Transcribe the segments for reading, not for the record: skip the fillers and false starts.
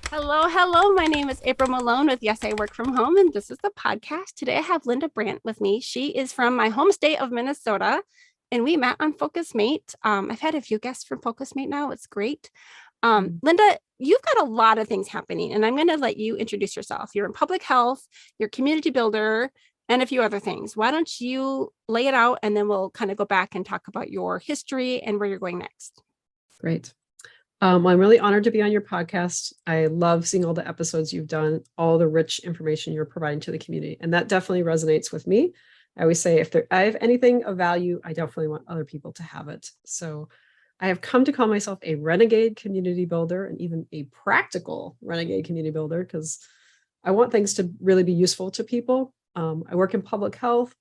Hello, hello. My name is April Malone with Yes, I Work From Home, and this is the podcast. Today I have Linda Brandt with me. She is from my home state of Minnesota, and we met on Focus Mate. I've had a few guests from Focus Mate now. It's great. Linda, you've got a lot of things happening, and I'm going to let you introduce yourself. You're in public health, you're a community builder, and a few other things. Why don't you lay it out, and then we'll kind of go back and talk about your history and where you're going next. Great. I'm really honored to be on your podcast. I love seeing all the episodes you've done, all the rich information you're providing to the community. And that definitely resonates with me. I always say, if I have anything of value, I definitely want other people to have it. So I have come to call myself a renegade community builder and even a practical renegade community builder because I want things to really be useful to people. I work in public health,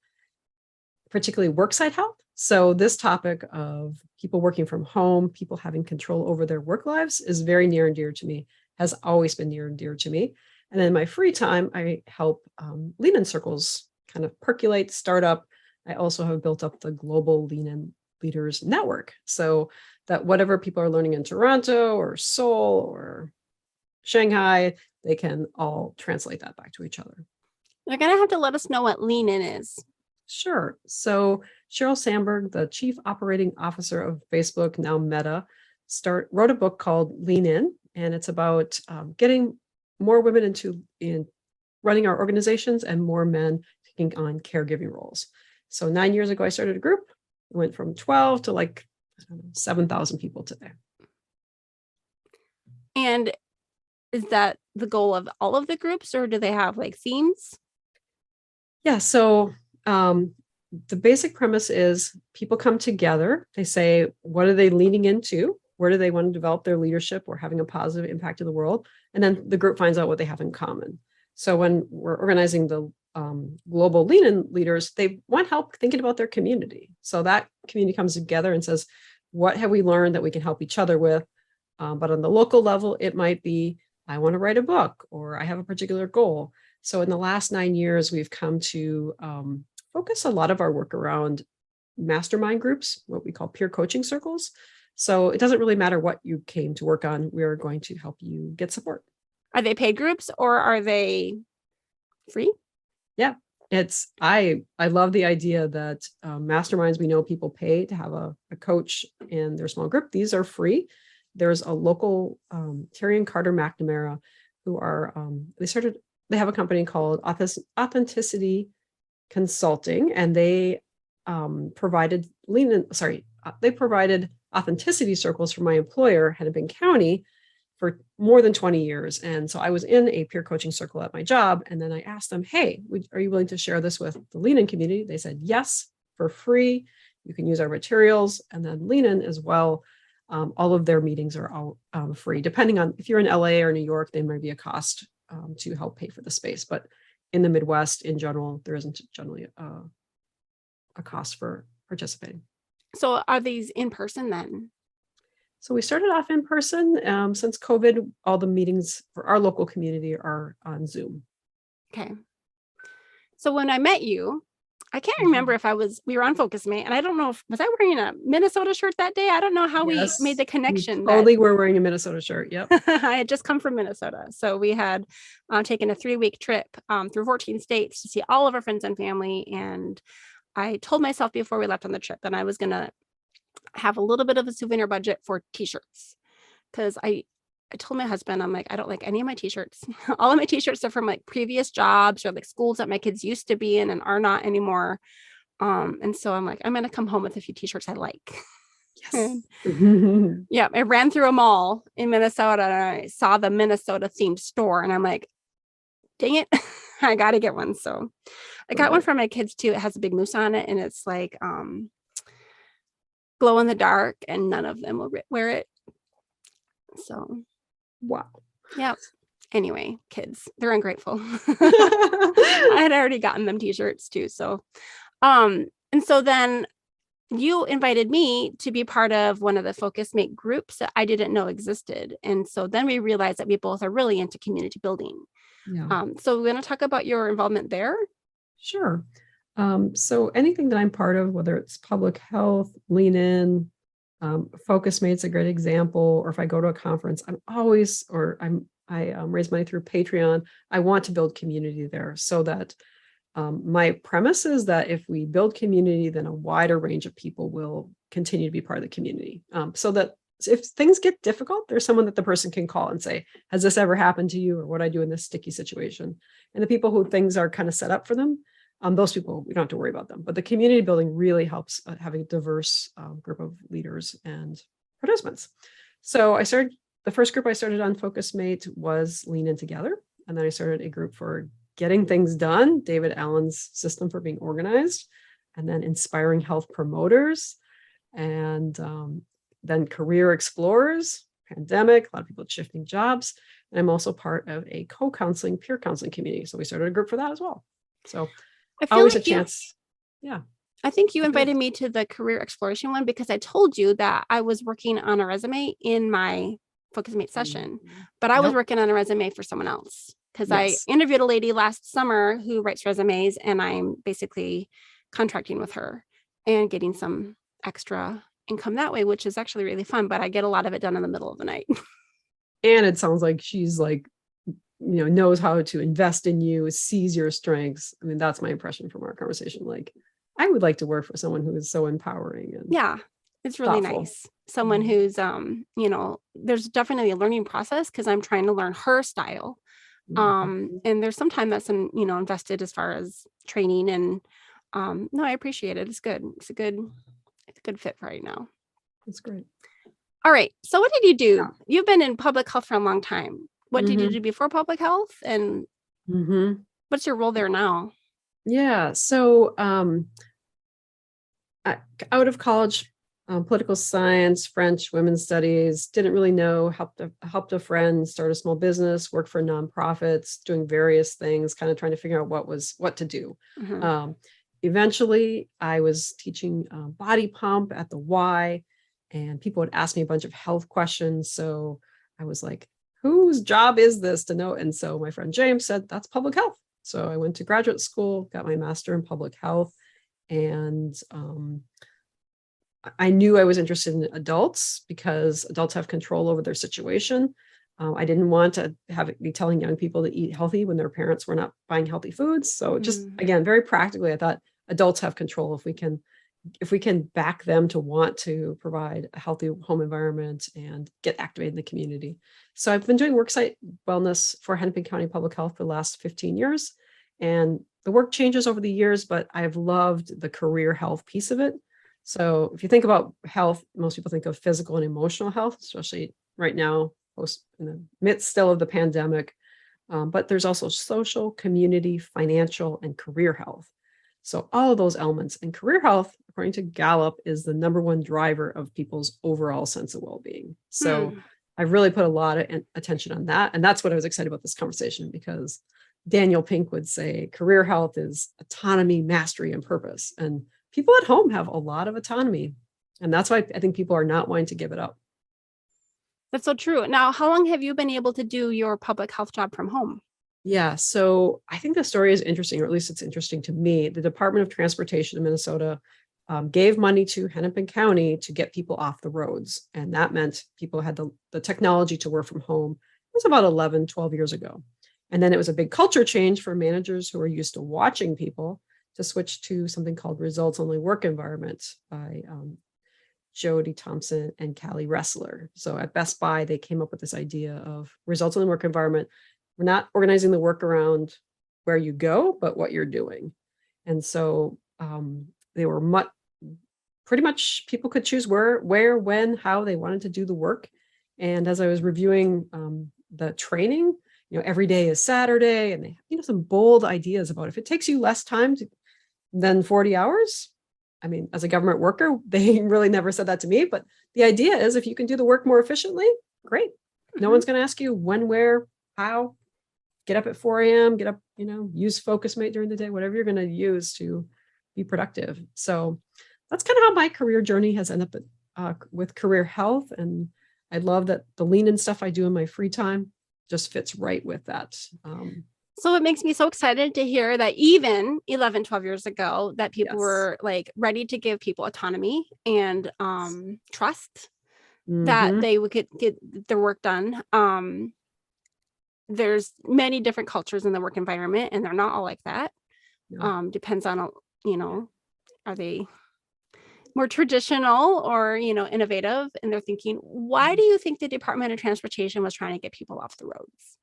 particularly worksite health. So this topic of people working from home, people having control over their work lives is very near and dear to me, has always been near and dear to me. And then in my free time, I help lean-in circles kind of percolate, start up. I also have built up the global lean-in leaders network. So that whatever people are learning in Toronto or Seoul or Shanghai, they can all translate that back to each other. You're going to have to let us know what lean-in is. Sure. So Sheryl Sandberg, the chief operating officer of Facebook, now Meta, wrote a book called Lean In, and it's about getting more women in running our organizations and more men taking on caregiving roles. So 9 years ago, I started a group. It went from 12 to 7,000 people today. And is that the goal of all of the groups, or do they have themes? Yeah. So the basic premise is people come together. They say, what are they leaning into? Where do they want to develop their leadership or having a positive impact in the world? And then the group finds out what they have in common. So when we're organizing the global lean-in leaders, they want help thinking about their community. So that community comes together and says, what have we learned that we can help each other with? But on the local level, it might be, I want to write a book, or I have a particular goal. So in the last 9 years, we've come to focus a lot of our work around mastermind groups, what we call peer coaching circles. So it doesn't really matter what you came to work on. We are going to help you get support. Are they paid groups or are they free? Yeah, I love the idea that masterminds, we know people pay to have a coach in their small group. These are free. There's a local Terry and Carter McNamara who are, they have a company called Authenticity Consulting, and they provided authenticity circles for my employer, Hennepin County, for more than 20 years. And so I was in a peer coaching circle at my job. And then I asked them, hey, are you willing to share this with the lean-in community? They said, yes, for free. You can use our materials. And then lean-in as well. All of their meetings are all free. Depending on if you're in LA or New York, there might be a cost to help pay for the space. But in the Midwest, in general, there isn't generally a cost for participating. So are these in person then? So we started off in person. Since COVID, all the meetings for our local community are on Zoom. Okay. So when I met you, I can't remember if we were on Focus Mate, and I don't know was I wearing a Minnesota shirt that day? I don't know how we made the connection. Totally, we're wearing a Minnesota shirt. Yep. I had just come from Minnesota. So we had taken a 3-week trip through 14 states to see all of our friends and family. And I told myself before we left on the trip that I was going to have a little bit of a souvenir budget for t-shirts, because I told my husband, I'm like, I don't like any of my t-shirts. All of my t-shirts are from previous jobs or schools that my kids used to be in and are not anymore. And so I'm like, I'm going to come home with a few t-shirts I like. Yes. Yeah. I ran through a mall in Minnesota and I saw the Minnesota themed store and I'm like, dang it, I got to get one. So I got one for my kids too. It has a big moose on it and it's glow in the dark, and none of them will wear it. So, wow. Yeah. Anyway, kids, they're ungrateful. I had already gotten them t-shirts too. So, and so then you invited me to be part of one of the Focus Mate groups that I didn't know existed. And so then we realized that we both are really into community building. Yeah. So we're going to talk about your involvement there. Sure. So anything that I'm part of, whether it's public health, lean in, Focus Mate's a great example, or if I go to a conference, I'm I raise money through Patreon. I want to build community there so that my premise is that if we build community, then a wider range of people will continue to be part of the community. So that if things get difficult, there's someone that the person can call and say, has this ever happened to you? Or what do I do in this sticky situation? And the people who things are kind of set up for them, those people, we don't have to worry about them. But the community building really helps having a diverse group of leaders and participants. So the first group I started on FocusMate was Lean In Together. And then I started a group for Getting Things Done, David Allen's system for being organized, and then Inspiring Health Promoters, and then Career Explorers, pandemic, a lot of people shifting jobs. And I'm also part of a co-counseling, peer counseling community. So we started a group for that as well. So I feel always like a chance. Yeah. I think you invited me to the career exploration one because I told you that I was working on a resume in my FocusMate session, but I was working on a resume for someone else because I interviewed a lady last summer who writes resumes, and I'm basically contracting with her and getting some extra income that way, which is actually really fun, but I get a lot of it done in the middle of the night. And it sounds like she's like, knows how to invest in you, sees your strengths. I mean, that's my impression from our conversation. Like, I would like to work for someone who is so empowering. And yeah, it's really thoughtful. nice. Someone who's, there's definitely a learning process because I'm trying to learn her style. And there's some time that's, invested as far as training, and no, I appreciate it. It's good. It's a good fit for right now. That's great. All right. So what did you do? Yeah. You've been in public health for a long time. What did you do before public health? And what's your role there now? Yeah. So out of college, political science, French, women's studies, didn't really know, helped a friend start a small business, worked for nonprofits, doing various things, kind of trying to figure out what to do. Eventually, I was teaching body pump at the Y, and people would ask me a bunch of health questions. So I was like, whose job is this to know? And so my friend James said, that's public health. So I went to graduate school, got my master in public health, and I knew I was interested in adults because adults have control over their situation. I didn't want to be telling young people to eat healthy when their parents were not buying healthy foods. So just, again, very practically, I thought adults have control if we can back them to want to provide a healthy home environment and get activated in the community. So I've been doing worksite wellness for Hennepin County Public Health for the last 15 years. And the work changes over the years, but I've loved the career health piece of it. So if you think about health, most people think of physical and emotional health, especially right now, in the midst still of the pandemic. But there's also social, community, financial, and career health. So all of those elements, and career health, according to Gallup, is the #1 driver of people's overall sense of well-being. So I've really put a lot of attention on that. And that's what I was excited about this conversation, because Daniel Pink would say career health is autonomy, mastery, and purpose. And people at home have a lot of autonomy. And that's why I think people are not wanting to give it up. That's so true. Now, how long have you been able to do your public health job from home? Yeah, so I think the story is interesting, or at least it's interesting to me. The Department of Transportation in Minnesota gave money to Hennepin County to get people off the roads. And that meant people had the technology to work from home. It was about 11, 12 years ago. And then it was a big culture change for managers who were used to watching people to switch to something called results-only work environment by Jody Thompson and Callie Ressler. So at Best Buy, they came up with this idea of results-only work environment. We're not organizing the work around where you go, but what you're doing. And so they were pretty much people could choose where, when, how they wanted to do the work. And as I was reviewing the training, every day is Saturday, and they have some bold ideas about if it takes you less time than 40 hours. I mean, as a government worker, they really never said that to me, but the idea is if you can do the work more efficiently, great. No one's going to ask you when, where, how. Get up at 4 a.m., get up, use FocusMate during the day, whatever you're going to use to be productive. So that's kind of how my career journey has ended up with career health. And I love that the lean in stuff I do in my free time just fits right with that. So it makes me so excited to hear that even 11, 12 years ago, that people were like ready to give people autonomy and trust that they would get their work done. there's many different cultures in the work environment, and they're not all like that. Yeah. Depends on, are they more traditional or, innovative in their thinking? Why do you think the Department of Transportation was trying to get people off the roads?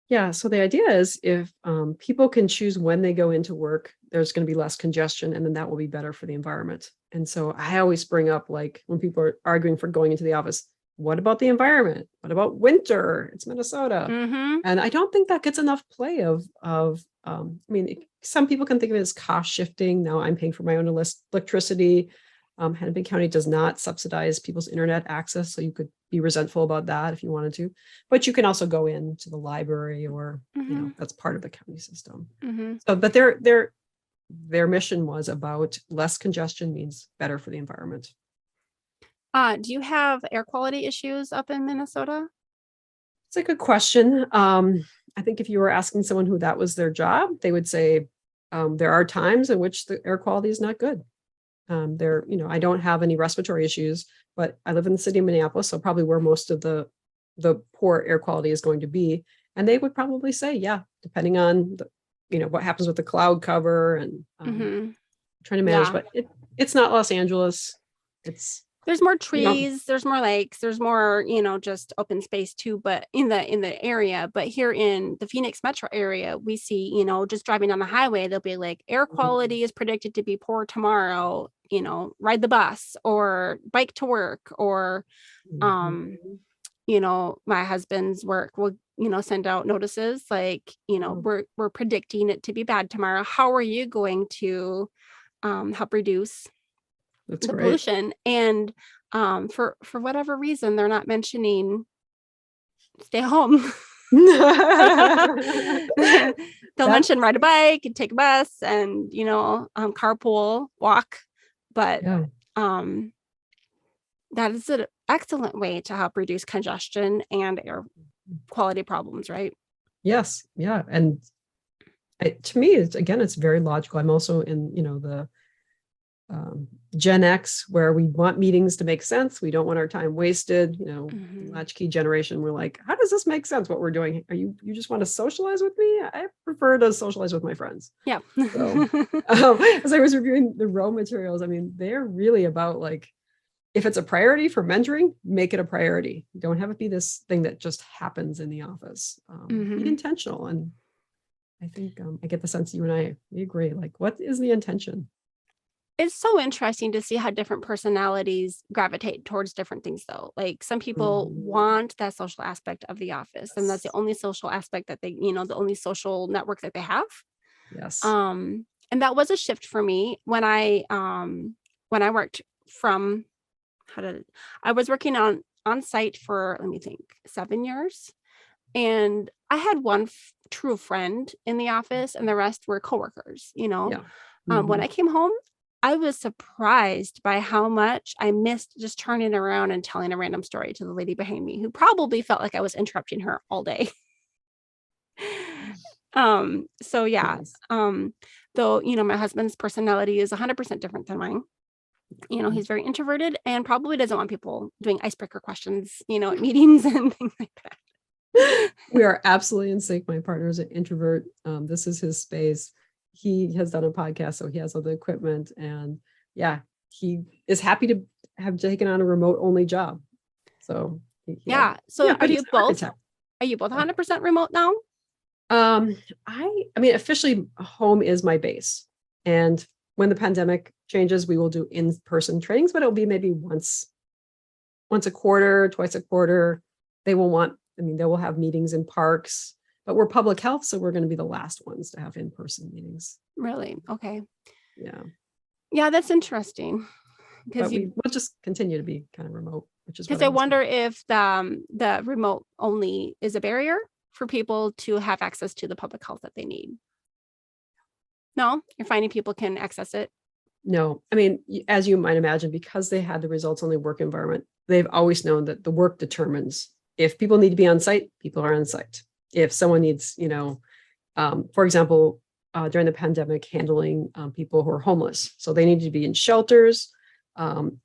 Yeah. So the idea is if people can choose when they go into work, there's going to be less congestion, and then that will be better for the environment. And so I always bring up, like, when people are arguing for going into the office, what about the environment? What about winter? It's Minnesota. Mm-hmm. And I don't think that gets enough play some people can think of it as cost shifting. Now I'm paying for my own electricity. Hennepin County does not subsidize people's internet access, so you could be resentful about that if you wanted to. But you can also go into the library, or that's part of the county system. Mm-hmm. So, but their mission was about less congestion means better for the environment. Do you have air quality issues up in Minnesota? It's a good question. I think if you were asking someone who that was their job, they would say there are times in which the air quality is not good. I don't have any respiratory issues, but I live in the city of Minneapolis, so probably where most of the poor air quality is going to be. And they would probably say, yeah, depending on what happens with the cloud cover and trying to manage, but it's not Los Angeles. There's more trees, there's more lakes, there's more, just open space too, but in the area. But here in the Phoenix metro area, we see, just driving on the highway, they'll be like, air quality is predicted to be poor tomorrow, ride the bus or bike to work, or, my husband's work will, send out notices like, we're predicting it to be bad tomorrow. How are you going to help reduce the pollution? And for whatever reason, they're not mentioning stay home. They'll mention ride a bike and take a bus and carpool, walk, but that is an excellent way to help reduce congestion and air quality problems, right? Yes. Yeah. And to me, it's very logical. I'm also in the Gen X, where we want meetings to make sense. We don't want our time wasted. Latchkey generation, we're like, how does this make sense, what we're doing? You just want to socialize with me? I prefer to socialize with my friends. Yeah. So, as I was reviewing the Row materials, they're really about, like, if it's a priority for mentoring, make it a priority. Don't have it be this thing that just happens in the office. Be intentional. And I think I get the sense you and we agree, like, what is the intention? It's so interesting to see how different personalities gravitate towards different things, though. Like, some people want that social aspect of the office, and that's the only social aspect that they, the only social network that they have. Yes. And that was a shift for me when I worked from, I was working on site for, let me think, 7 years. And I had one true friend in the office, and the rest were coworkers, Yeah. When I came home, I was surprised by how much I missed just turning around and telling a random story to the lady behind me, who probably felt like I was interrupting her all day. So yeah. Yes. Though, my husband's personality is 100% different than mine. He's very introverted and probably doesn't want people doing icebreaker questions, at meetings and things like that. We are absolutely in sync. My partner is an introvert. This is his space. He has done a podcast, so he has all the equipment, and he is happy to have taken on a remote only job. So So are you both 100% remote now? Officially home is my base. And when the pandemic changes, we will do in-person trainings, but it'll be maybe once a quarter, twice a quarter. They will have meetings in parks. But we're public health, so we're going to be the last ones to have in-person meetings. Really? Okay. Yeah. Yeah, that's interesting. Because we'll just continue to be kind of remote, which is because I wonder if the remote only is a barrier for people to have access to the public health that they need. No, you're finding people can access it. No, as you might imagine, because they had the results only work environment, they've always known that the work determines. If people need to be on site, people are on site. If someone needs, for example, during the pandemic, handling people who are homeless, so they need to be in shelters.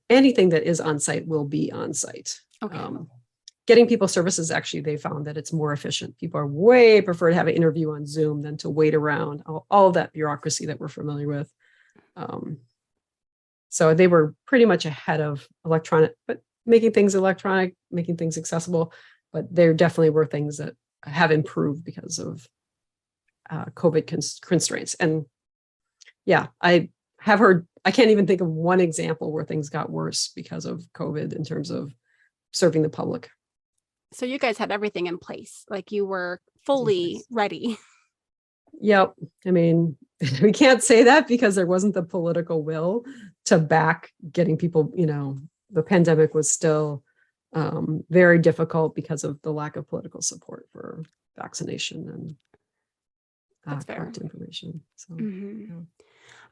Anything that is on site will be on site. Okay. getting people services, actually, they found that it's more efficient. People are way prefer to have an interview on Zoom than to wait around all of that bureaucracy that we're familiar with. So they were pretty much ahead of electronic, but making things electronic, making things accessible. But there definitely were things that have improved because of COVID constraints. And yeah, I have heard, I can't even think of one example where things got worse because of COVID in terms of serving the public. So you guys had everything in place, like you were fully ready. Yep. I mean, we can't say that because there wasn't the political will to back getting people, the pandemic was still very difficult because of the lack of political support for vaccination and correct information. So yeah.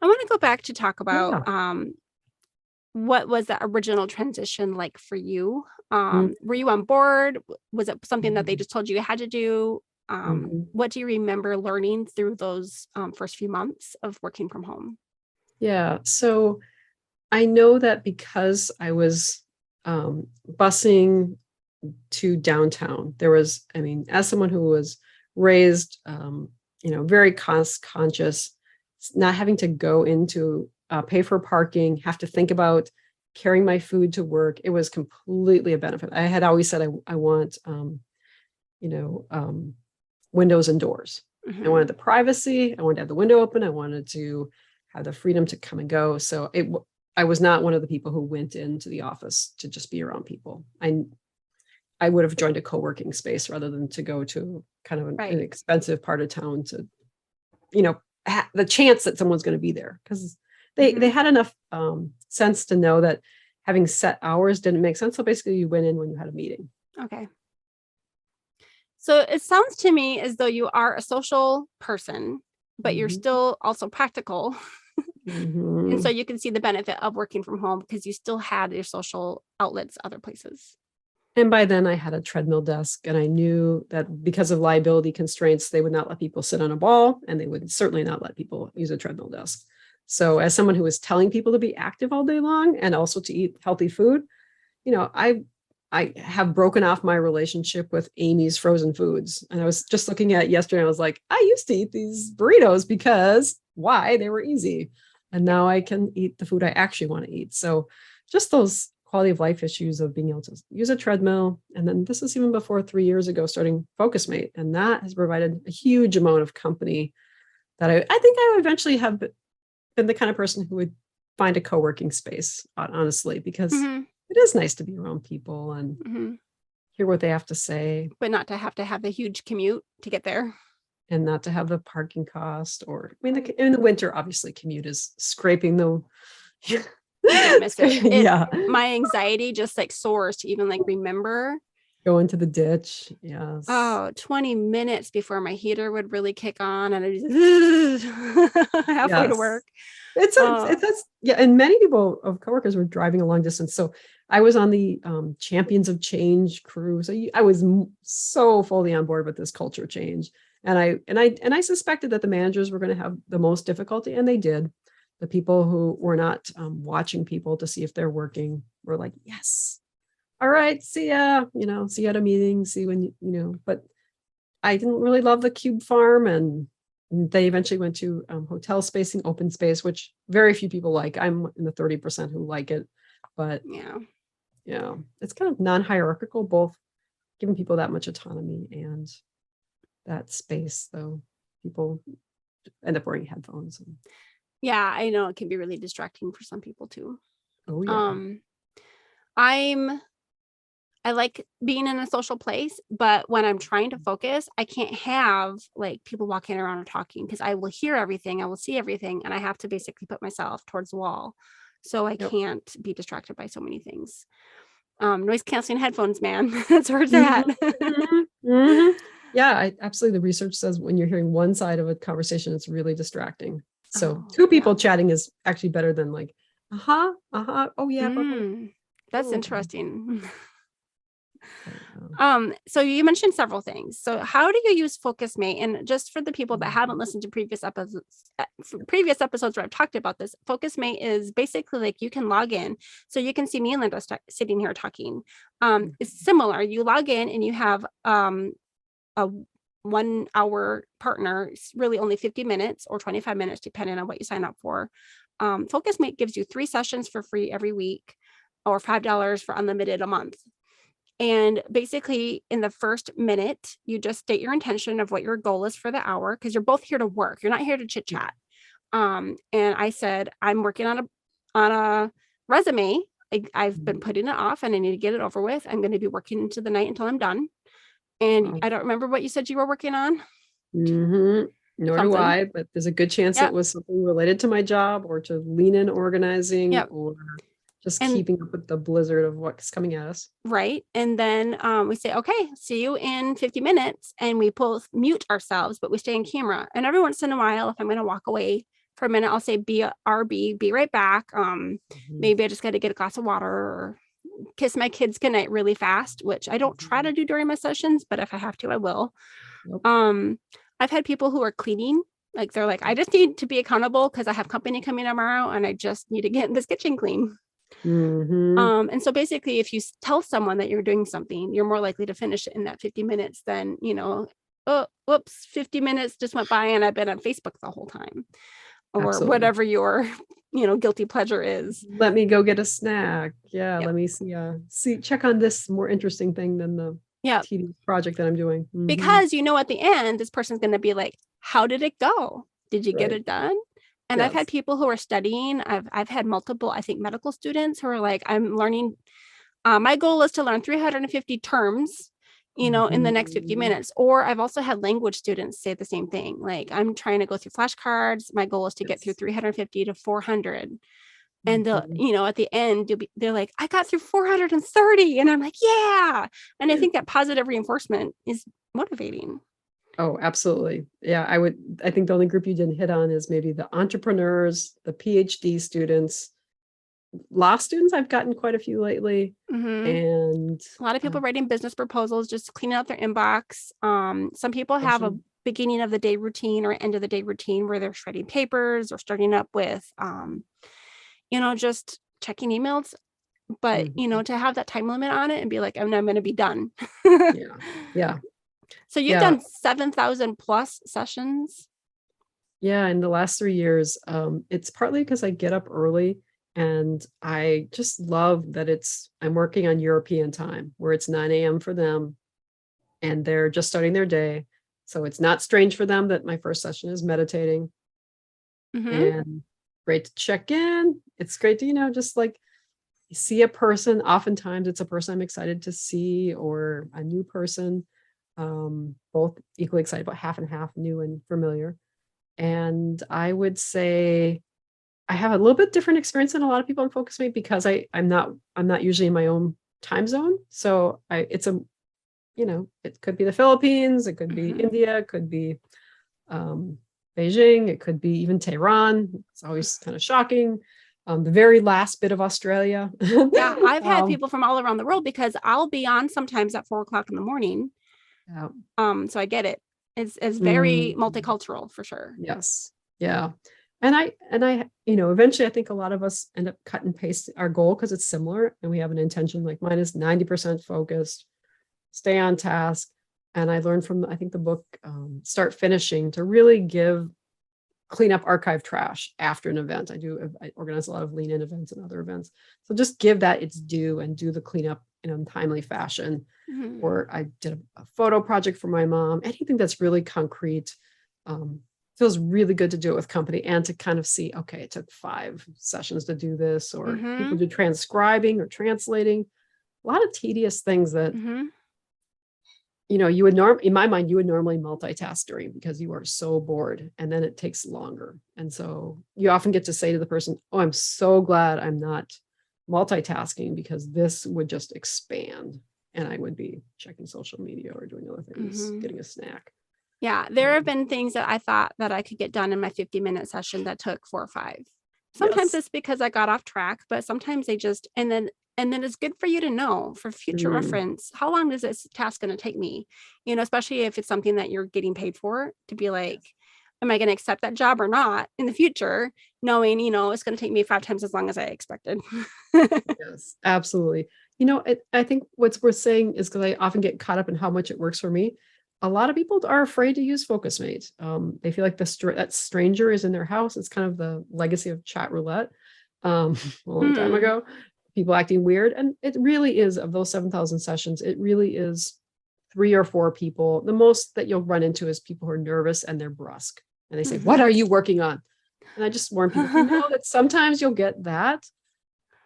I want to go back to talk about what was the original transition like for you? Were you on board? Was it something that they just told you had to do? What do you remember learning through those first few months of working from home? Yeah. So I know that because I was busing to downtown, there was, as someone who was raised, very cost conscious, not having to go into pay for parking, have to think about carrying my food to work. It was completely a benefit. I had always said I want, windows and doors. I wanted the privacy. I wanted to have the window open. I wanted to have the freedom to come and go. So I was not one of the people who went into the office to just be around people. I would have joined a co-working space rather than to go to kind of an expensive part of town to, the chance that someone's going to be there, because they had enough sense to know that having set hours didn't make sense. So basically you went in when you had a meeting. Okay. So it sounds to me as though you are a social person, but you're still also practical. And so you can see the benefit of working from home because you still had your social outlets other places. And by then I had a treadmill desk, and I knew that because of liability constraints, they would not let people sit on a ball, and they would certainly not let people use a treadmill desk. So as someone who was telling people to be active all day long and also to eat healthy food, I have broken off my relationship with Amy's frozen foods. And I was just looking at it yesterday. I was like, I used to eat these burritos because why? They were easy. And now I can eat the food I actually want to eat. So just those quality of life issues of being able to use a treadmill. And then this is even before 3 years ago, starting FocusMate. And that has provided a huge amount of company that I think I would eventually have been the kind of person who would find a co-working space, honestly, because it is nice to be around people and hear what they have to say. But not to have the huge commute to get there. And not to have the parking cost in the winter, obviously commute is scraping the... I don't miss it. My anxiety just soars to even remember. Go into the ditch. Yes. Oh, 20 minutes before my heater would really kick on and I just halfway to work. It's and many people of coworkers were driving a long distance. So I was on the Champions of Change crew. So I was so fully on board with this culture change. And I suspected that the managers were going to have the most difficulty, and they did. The people who were not watching people to see if they're working were like, yes, all right, see ya, see you at a meeting, see when, but I didn't really love the cube farm. And they eventually went to hotel spacing, open space, which very few people like. I'm in the 30% who like it, but it's kind of non-hierarchical, both giving people that much autonomy and that space, though people end up wearing headphones. Yeah, I know it can be really distracting for some people too. Oh yeah. I like being in a social place, but when I'm trying to focus, I can't have people walking around or talking because I will hear everything, I will see everything, and I have to basically put myself towards the wall. So I can't be distracted by so many things. Noise canceling headphones, man. That's where it's at. Yeah, absolutely. The research says when you're hearing one side of a conversation, it's really distracting. So two people chatting is actually better than oh yeah. That's interesting. So you mentioned several things. So how do you use FocusMate? And just for the people that haven't listened to previous episodes where I've talked about this, FocusMate is basically like you can log in. So you can see me and Linda sitting here talking. It's similar. You log in and you have a 1 hour partner. It's really only 50 minutes or 25 minutes, depending on what you sign up for. FocusMate gives you 3 sessions for free every week or $5 for unlimited a month. And basically in the first minute, you just state your intention of what your goal is for the hour, because you're both here to work. You're not here to chit chat. And I said, I'm working on a resume. I've been putting it off and I need to get it over with. I'm going to be working into the night until I'm done. And I don't remember what you said you were working on. Nor do I, but there's a good chance it was something related to my job or to lean in organizing or just keeping up with the blizzard of what's coming at us. Right. And then we say, okay, see you in 50 minutes. And we both mute ourselves, but we stay in camera. And every once in a while, if I'm going to walk away for a minute, I'll say BRB, be right back. Maybe I just got to get a glass of water or kiss my kids goodnight really fast, which I don't try to do during my sessions, but if I have to, I will. I've had people who are cleaning. Like they're like, I just need to be accountable because I have company coming tomorrow and I just need to get this kitchen clean. And so basically, if you tell someone that you're doing something, you're more likely to finish it in that 50 minutes than, oh, whoops, 50 minutes just went by and I've been on Facebook the whole time or whatever your, guilty pleasure is. Let me go get a snack. Let me check on this more interesting thing than the tedious project that I'm doing. Because, at the end, this person's going to be like, how did it go? Did you get it done? And I've had people who are studying. I've had multiple, I think, medical students who are like, I'm learning. My goal is to learn 350 terms, in the next 50 minutes. Or I've also had language students say the same thing. Like, I'm trying to go through flashcards. My goal is to get through 350 to 400. And they'll, at the end, they're like, I got through 430. And I'm like, yeah. And I think that positive reinforcement is motivating. Oh, absolutely. Yeah, I think the only group you didn't hit on is maybe the entrepreneurs, the PhD students, law students. I've gotten quite a few lately. And a lot of people writing business proposals, just cleaning out their inbox. Some people have a beginning of the day routine or end of the day routine where they're shredding papers or starting up with, just checking emails. But, to have that time limit on it and be like, I'm going to be done. Yeah. So you've done 7,000 plus sessions. Yeah. In the last 3 years, it's partly because I get up early and I just love that I'm working on European time where it's 9 a.m. for them and they're just starting their day. So it's not strange for them that my first session is meditating and great to check in. It's great to, just like see a person. Oftentimes it's a person I'm excited to see or a new person. Both equally excited about half and half, new and familiar. And I would say I have a little bit different experience than a lot of people on FocusMate because I'm not usually in my own time zone. So it could be the Philippines, it could be India, it could be Beijing, it could be even Tehran. It's always kind of shocking. The very last bit of Australia. Yeah, I've had people from all around the world because I'll be on sometimes at 4:00 in the morning. So I get it. It's very multicultural for sure. Yes. Yeah. And I, eventually I think a lot of us end up cut and paste our goal because it's similar and we have an intention like mine is 90% focused, stay on task. And I learned from, I think the book, Start Finishing to really clean up archive trash after an event. I organize a lot of lean in events and other events. So just give that its due and do the cleanup in a timely fashion. Or I did a photo project for my mom, anything that's really concrete. Feels really good to do it with company and to kind of see, okay, it took 5 sessions to do this, or people do transcribing or translating, a lot of tedious things that, you would in my mind, you would normally multitask during because you are so bored and then it takes longer. And so you often get to say to the person, oh, I'm so glad I'm not multitasking because this would just expand and I would be checking social media or doing other things, getting a snack. Yeah, there have been things that I thought that I could get done in my 50-minute session that took 4 or 5. Sometimes it's because I got off track, but sometimes they just, and And then it's good for you to know for future reference, how long is this task going to take me? Especially if it's something that you're getting paid for, to be like, am I going to accept that job or not in the future, knowing, it's going to take me 5 times as long as I expected. Yes, absolutely. I think what's worth saying is, because I often get caught up in how much it works for me. A lot of people are afraid to use FocusMate. They feel like that stranger is in their house. It's kind of the legacy of chat roulette a long time ago. People acting weird. And it really is, of those 7,000 sessions, it really is 3 or 4 people. The most that you'll run into is people who are nervous and they're brusque. And they say, what are you working on? And I just warn people, that sometimes you'll get that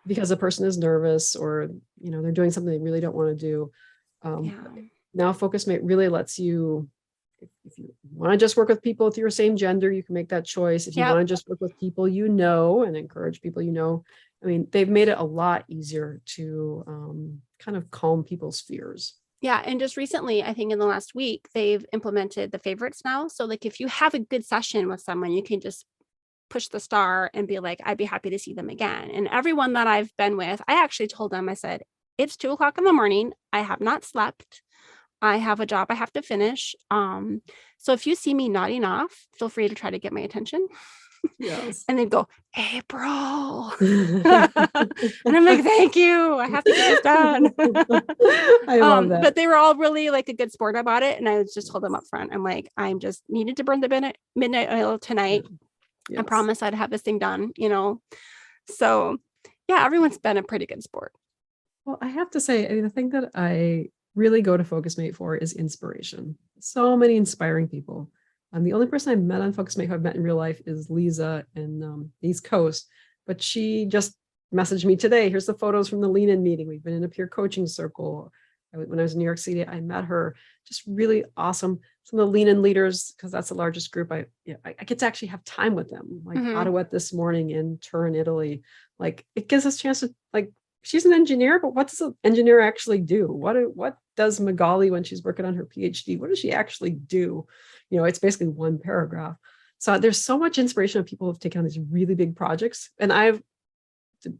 because a person is nervous, or, they're doing something they really don't want to do. Now FocusMate really lets you, if you want to just work with people with your same gender, you can make that choice. If you want to just work with people and encourage people I mean, they've made it a lot easier to kind of calm people's fears. Yeah. And just recently, I think in the last week, they've implemented the favorites now. So like if you have a good session with someone, you can just push the star and be like, I'd be happy to see them again. And everyone that I've been with, I actually told them, I said, it's 2:00 in the morning. I have not slept. I have a job I have to finish. So if you see me nodding off, feel free to try to get my attention. Yes. And they'd go, April. And I'm like, thank you. I have to get this done. I love that. But they were all really like a good sport about it. And I just told them up front, I'm like, I'm just needed to burn the midnight oil tonight. Yes. I promise I'd have this thing done, So yeah, everyone's been a pretty good sport. Well, I have to say, the thing that I really go to FocusMate for is inspiration. So many inspiring people. The only person I met on FocusMate who I've met in real life is Lisa in the East Coast, but she just messaged me today. Here's the photos from the Lean In meeting. We've been in a peer coaching circle. When I was in New York City, I met her. Just really awesome. Some of the Lean In leaders, because that's the largest group. I get to actually have time with them. Like Ottawa this morning in Turin, Italy. Like it gives us a chance to she's an engineer, but what does an engineer actually do? What does Magali when she's working on her PhD? What does she actually do? It's basically one paragraph. So there's so much inspiration of people who have taken on these really big projects. And I've to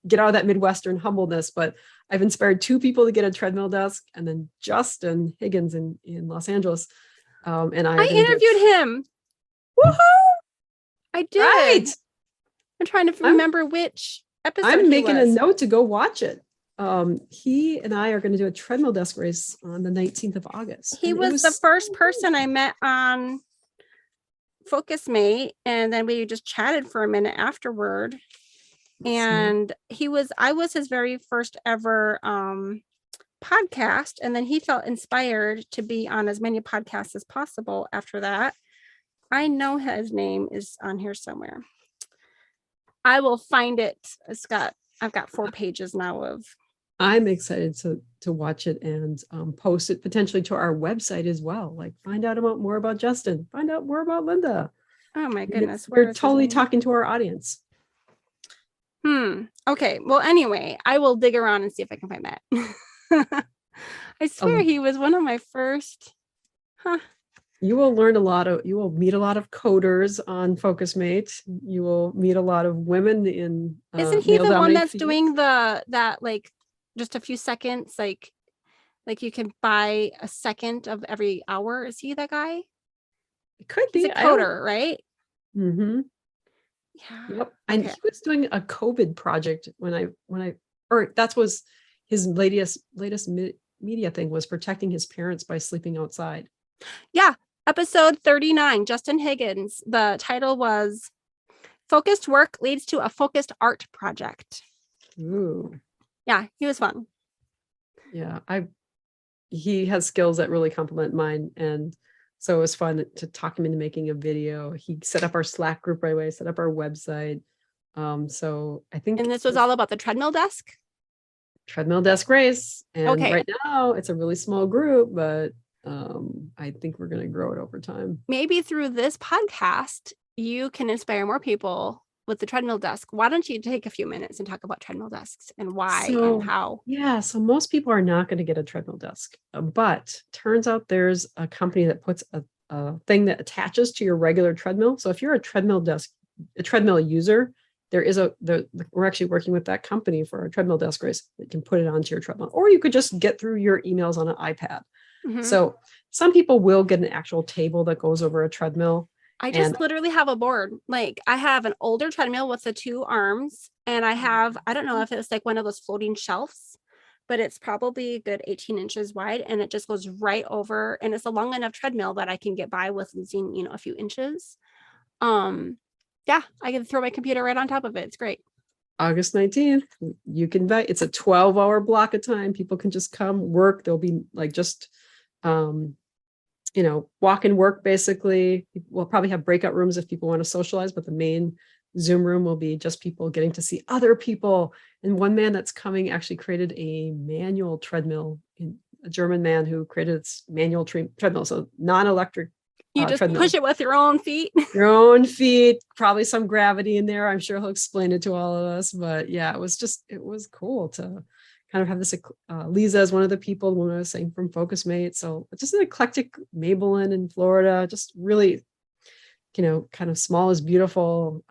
get out of that Midwestern humbleness, but I've inspired 2 people to get a treadmill desk, and then Justin Higgins in Los Angeles. And I interviewed him. Woohoo! I did. Right. I'm trying to remember which episode. I'm making a note to go watch it. He and I are going to do a treadmill desk race on the 19th of August. He was the first person I met on FocusMate, and then we just chatted for a minute afterward. And I was his very first ever podcast, and then he felt inspired to be on as many podcasts as possible after that. I know his name is on here somewhere. I will find it. I've got 4 pages now of. I'm excited to watch it and post it potentially to our website as well. Like find out more about Justin, find out more about Linda. Oh my goodness. We're totally talking to our audience. Okay. Well, anyway, I will dig around and see if I can find that. I swear he was one of my first. You will meet a lot of coders on FocusMate. You will meet a lot of women in. Isn't he the one that's doing that like just a few seconds, like you can buy a second of every hour? Is he that guy? It could be. He's a coder, right? Mm-hmm. Yeah. Yep. And he was doing a COVID project that was his latest media thing, was protecting his parents by sleeping outside. Yeah. Episode 39, Justin Higgins. The title was Focused Work Leads to a Focused Art Project. Ooh. Yeah, he was fun. Yeah, he has skills that really complement mine. And so it was fun to talk him into making a video. He set up our Slack group right away, set up our website. So I think. And this was all about the Treadmill Desk? Treadmill Desk race. And right now it's a really small group, but I think we're going to grow it over time. Maybe through this podcast, you can inspire more people with the Treadmill Desk. Why don't you take a few minutes and talk about treadmill desks and why and how? Yeah. So most people are not going to get a treadmill desk, but turns out there's a company that puts a thing that attaches to your regular treadmill. So if you're a treadmill user, we're actually working with that company for our treadmill desk race that can put it onto your treadmill, or you could just get through your emails on an iPad. Mhm. So some people will get an actual table that goes over a treadmill. I And just literally have a board. Like I have an older treadmill with the 2 arms, and I don't know if it's like one of those floating shelves, but it's probably a good 18 inches wide, and it just goes right over, and it's a long enough treadmill that I can get by with losing, a few inches. Yeah, I can throw my computer right on top of it. It's great. August 19th, you can bet it's a 12-hour block of time. People can just come work. There'll be like just, walk and work basically. We'll probably have breakout rooms if people want to socialize, but the main Zoom room will be just people getting to see other people. And one man that's coming actually created a manual treadmill, a German man who created its manual treadmill, so non-electric. You just treadmill. push it with your own feet. Your own feet, probably some gravity in there. I'm sure he'll explain it to all of us. But yeah, it was cool to kind of have this. Lisa is one of the people, when I was saying, from Focus Mate. So just an eclectic Maybelline in Florida, just really, kind of small is beautiful,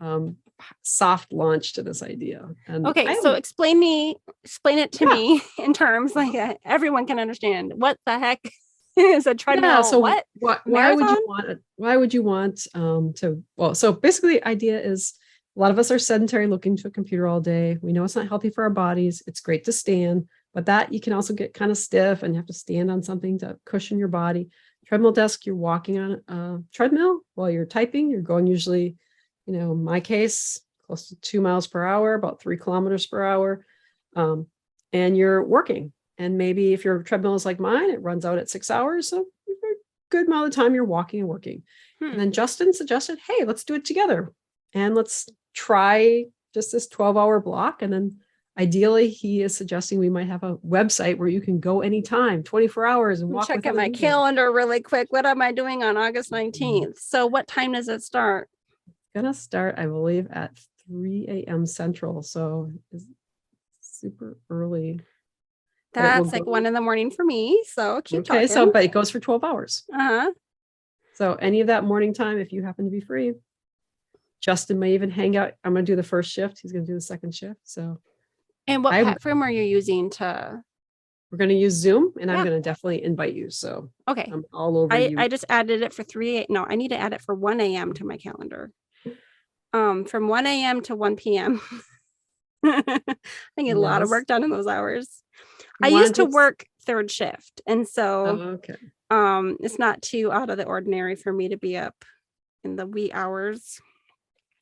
soft launch to this idea. And okay, so explain it to me in terms like everyone can understand. What the heck is a treadmill? Yeah, so what? Why would you want to? Well, so basically the idea is a lot of us are sedentary, looking to a computer all day. We know it's not healthy for our bodies. It's great to stand, but that you can also get kind of stiff and you have to stand on something to cushion your body. Treadmill desk, you're walking on a treadmill while you're typing. You're going usually, in my case, close to 2 miles per hour, about 3 kilometers per hour. And you're working. And maybe if your treadmill is like mine, it runs out at 6 hours. So a good amount of time you're walking and working. And then Justin suggested, hey, let's do it together. And let's try just this 12-hour block. And then ideally, he is suggesting we might have a website where you can go anytime, 24 hours, and walk. Check out my calendar really quick. What am I doing on August 19th? So what time does it start? It's going to start, I believe, at 3 a.m. Central. So it's super early. That's like 1 a.m. for me. So keep talking. Okay, but it goes for 12 hours. Uh-huh. So any of that morning time, if you happen to be free, Justin may even hang out. I'm going to do the first shift. He's going to do the second shift. So. And what platform are you using to? We're going to use Zoom, and I'm going to definitely invite you. So okay, I'm all over you. I just added it for 3 No, I need to add it for 1 a.m. to my calendar. From 1 a.m. to 1 p.m. I get a lot of work done in those hours. I used to work third shift, and so it's not too out of the ordinary for me to be up in the wee hours.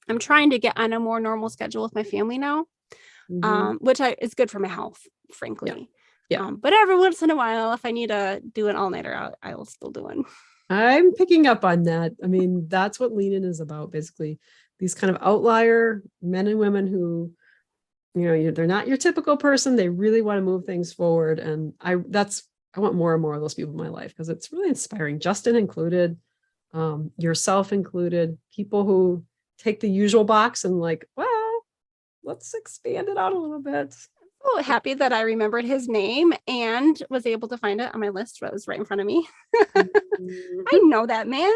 I'm trying to get on a more normal schedule with my family now, which is good for my health, frankly. Yeah. But every once in a while, if I need to do an all-nighter, I'll still do one. I'm picking up on that. I mean, that's what Lean In is about, basically. These kind of outlier men and women who, they're not your typical person. They really want to move things forward. And I want more and more of those people in my life, because it's really inspiring. Justin included, yourself included, people who take the usual box and like, well, let's expand it out a little bit. Oh, happy that I remembered his name and was able to find it on my list. It was right in front of me. I know that man.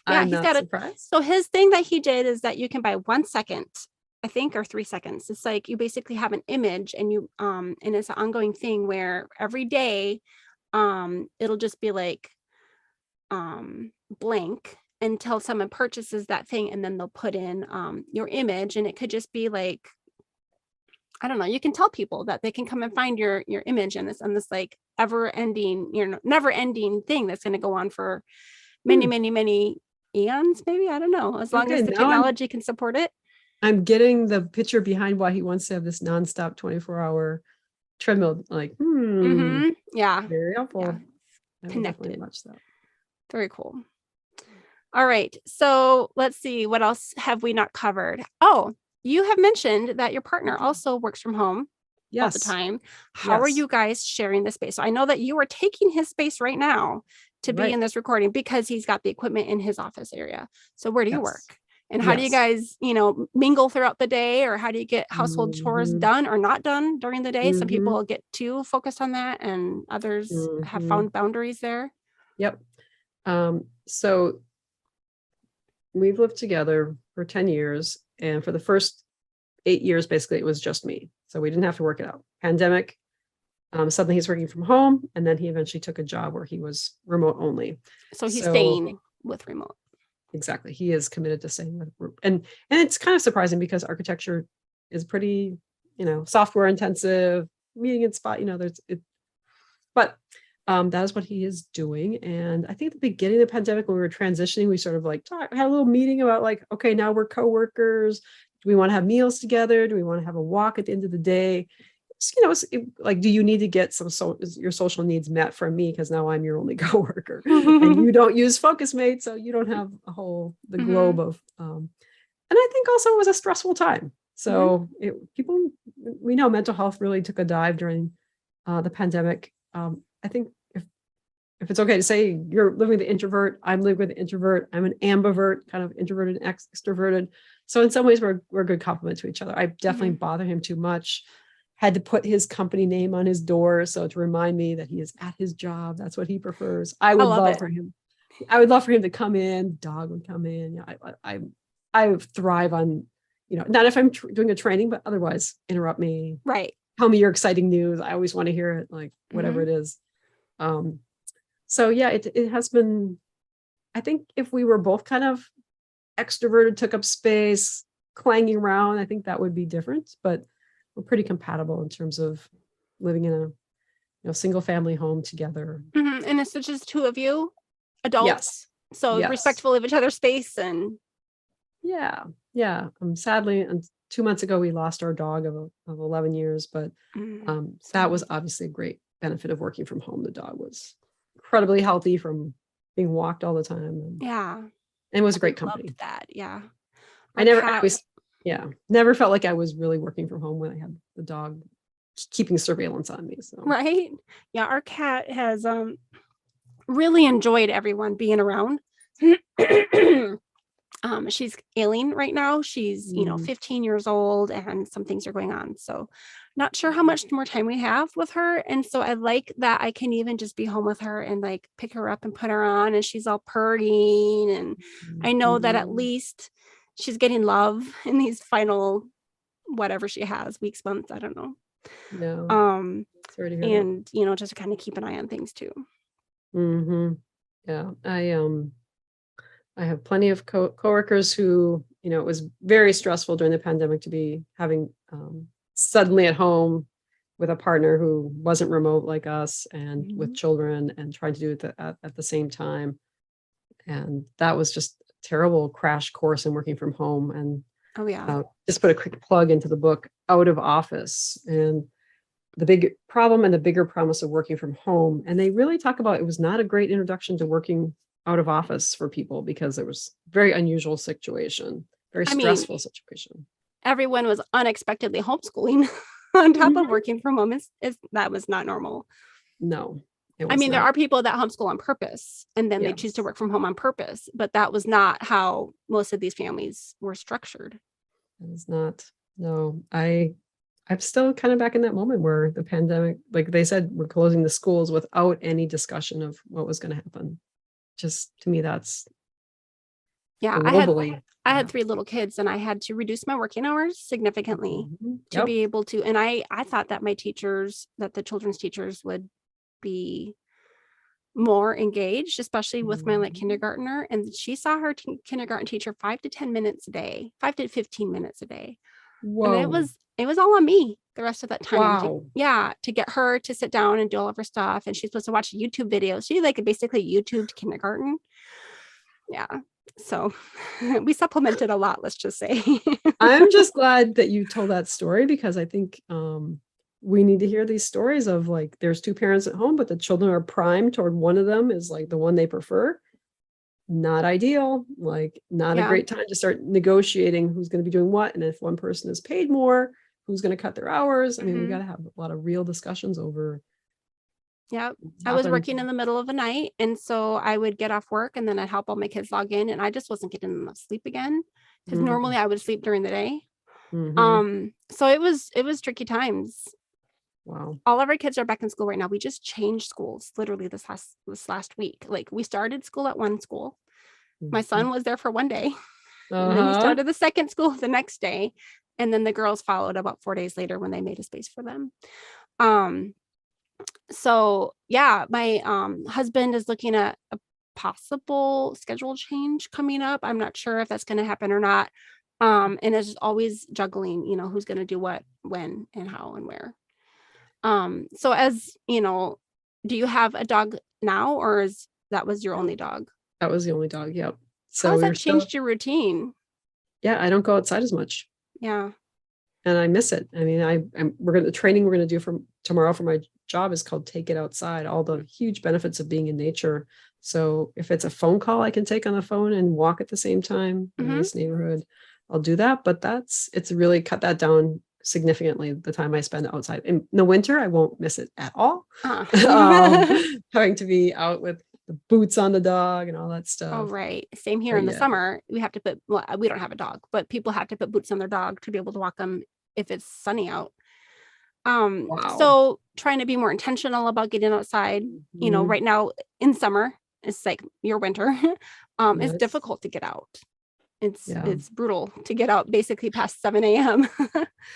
Yeah, I'm not surprised. So his thing that he did is that you can buy 1 second, I think, or 3 seconds. It's like you basically have an image, and you and it's an ongoing thing where every day it'll just be like blank until someone purchases that thing, and then they'll put in your image, and it could just be like, I don't know, you can tell people that they can come and find your image in this like never ending thing that's going to go on for many, many, many eons, maybe. I don't know, as long as the technology can support it. I'm getting the picture behind why he wants to have this nonstop 24-hour treadmill. Like, yeah, very helpful. Yeah. Connected. Watch that. Very cool. All right, so let's see, what else have we not covered? Oh, you have mentioned that your partner also works from home all the time. How are you guys sharing the space? So I know that you are taking his space right now to be in this recording because he's got the equipment in his office area. So where do you work? And how do you guys, mingle throughout the day, or how do you get household chores done or not done during the day? Some people get too focused on that, and others have found boundaries there. Yep. So we've lived together for 10 years. And for the first 8 years, basically, it was just me. So we didn't have to work it out. Pandemic, suddenly he's working from home. And then he eventually took a job where he was remote only. So he's staying with remote. Exactly. He is committed to staying with, and it's kind of surprising because architecture is pretty, software intensive, meeting in spot, but that is what he is doing. And I think at the beginning of the pandemic, when we were transitioning, we sort of had a little meeting about okay, now we're coworkers. Do we want to have meals together? Do we want to have a walk at the end of the day? Do you need to get your social needs met from me? Because now I'm your only coworker and you don't use FocusMate. So you don't have the globe of, and I think also it was a stressful time. So we know mental health really took a dive during the pandemic. I think if it's okay to say, you're living with the introvert, I'm living with the introvert, I'm an ambivert, kind of introverted and extroverted. So in some ways we're a good complement to each other. I definitely bother him too much. Had to put his company name on his door. So to remind me that he is at his job, that's what he prefers. I would love for him. I would love for him to come in. Dog would come in. I thrive on, not if I'm doing a training, but otherwise interrupt me. Right. Tell me your exciting news. I always want to hear it, whatever it is. So yeah, it has been, I think if we were both kind of extroverted, took up space, clanging around, I think that would be different, but we're pretty compatible in terms of living in a single family home together. And it's just two of you adults. Yes. So respectful of each other's space and. Yeah. Sadly, and 2 months ago, we lost our dog of 11 years, but that was obviously a great benefit of working from home. The dog was incredibly healthy from being walked all the time. And it was a great company. Loved that. Yeah. Never felt like I was really working from home when I had the dog keeping surveillance on me. So right. Yeah. Our cat has really enjoyed everyone being around. She's ailing right now. She's, 15 years old and some things are going on. So not sure how much more time we have with her. And so I like that I can even just be home with her and pick her up and put her on and she's all purring. And I know that at least she's getting love in these final, whatever she has, weeks, months, I don't know. No. Sorry to hear and, just to kind of keep an eye on things too. Yeah. I have plenty of coworkers who, it was very stressful during the pandemic to be having suddenly at home with a partner who wasn't remote like us and with children and trying to do it at the same time. And that was just a terrible crash course in working from home. And just put a quick plug into the book, Out of Office, and the big problem and the bigger promise of working from home. And they really talk about it was not a great introduction to working out of office for people because it was a very unusual situation, very stressful situation. Everyone was unexpectedly homeschooling on top of working from home. That was not normal. No. There are people that homeschool on purpose and then they choose to work from home on purpose, but that was not how most of these families were structured. It was not. No, I'm still kind of back in that moment where the pandemic, like they said, we're closing the schools without any discussion of what was going to happen. Just to me, that's globally. I had 3 little kids and I had to reduce my working hours significantly to be able to. And I thought that the children's teachers would be more engaged, especially with my kindergartner. And she saw her kindergarten teacher 5 to 10 minutes a day, 5 to 15 minutes a day. Whoa. And it was all on me the rest of that time. Wow. To get her to sit down and do all of her stuff. And she's supposed to watch YouTube videos. She basically YouTubed kindergarten. Yeah. So we supplemented a lot, let's just say. I'm just glad that you told that story because I think we need to hear these stories of there's 2 parents at home, but the children are primed toward one of them is the one they prefer. Not ideal, not a great time to start negotiating who's going to be doing what. And if one person is paid more, who's going to cut their hours? I mean, we got to have a lot of real discussions over. Yeah. I was working in the middle of the night. And so I would get off work and then I'd help all my kids log in and I just wasn't getting enough sleep again because normally I would sleep during the day. So it was tricky times. Wow. All of our kids are back in school right now. We just changed schools literally this last week. We started school at one school. My son was there for one day. And then he started the second school the next day. And then the girls followed about 4 days later when they made a space for them. So yeah, my husband is looking at a possible schedule change coming up. I'm not sure if that's going to happen or not. And it's always juggling, who's going to do what, when, and how, and where. So as do you have a dog now, or that was your only dog? That was the only dog. Yep. So How has we were that changed your routine? yeah, I don't go outside as much. Yeah. And I miss it. I mean, the training we're going to do from tomorrow for my job is called Take It Outside, all the huge benefits of being in nature. So if it's a phone call I can take on the phone and walk at the same time in a nice neighborhood, I'll do that. But it's really cut that down significantly, the time I spend outside. In the winter, I won't miss it at all. Having to be out with the boots on the dog and all that stuff. Oh, right. Same here in the summer. We have to we don't have a dog, but people have to put boots on their dog to be able to walk them if it's sunny out. Wow. So trying to be more intentional about getting outside, right now in summer, it's like your winter, it's difficult to get out. It's brutal to get out basically past 7 a.m.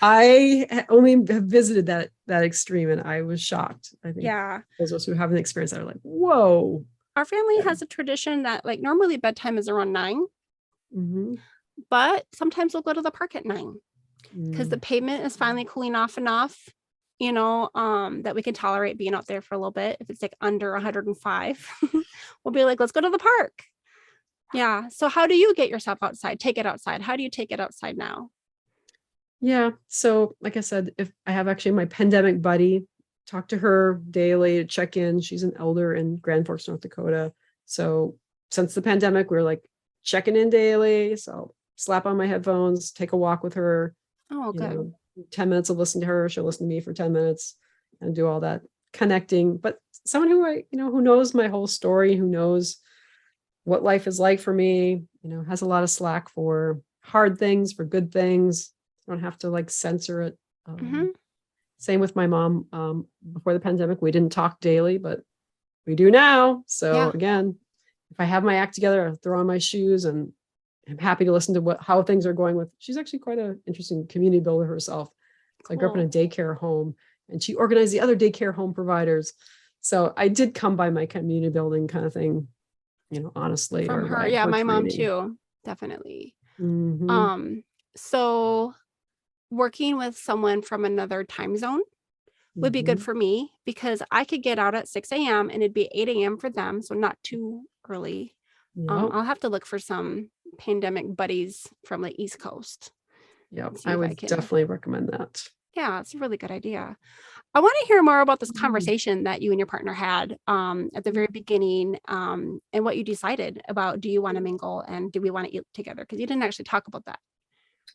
I only have visited that extreme, and I was shocked. I think those of us who haven't experienced that are like, whoa. Our family has a tradition that like normally bedtime is around 9, but sometimes we'll go to the park at 9 because the pavement is finally cooling off enough, that we can tolerate being out there for a little bit. If it's like under 105, we'll be like, let's go to the park. Yeah. So how do you get yourself outside? Take it outside. How do you take it outside now? Yeah. So like I said, if I have actually my pandemic buddy, talk to her daily to check in. She's an elder in Grand Forks, North Dakota. So since the pandemic, we're like checking in daily. So slap on my headphones, take a walk with her. Oh, good. 10 minutes of listen to her. She'll listen to me for 10 minutes and do all that connecting. But someone who who knows my whole story, who knows what life is like for me, has a lot of slack for hard things, for good things. I don't have to like censor it. Same with my mom. Before the pandemic, we didn't talk daily, but we do now. So again, if I have my act together, I throw on my shoes and I'm happy to listen to how things are going with. She's actually quite an interesting community builder herself. So I grew up in a daycare home, and she organized the other daycare home providers. So I did come by my community building kind of thing, honestly. From her. Yeah, my mom too. Definitely. So working with someone from another time zone would be good for me because I could get out at 6 a.m. and it'd be 8 a.m. for them. So not too early. I'll have to look for some pandemic buddies from the East Coast. Yeah, I would definitely recommend that. Yeah, it's a really good idea. I want to hear more about this conversation that you and your partner had at the very beginning, and what you decided about. Do you want to mingle and do we want to eat together? Because you didn't actually talk about that.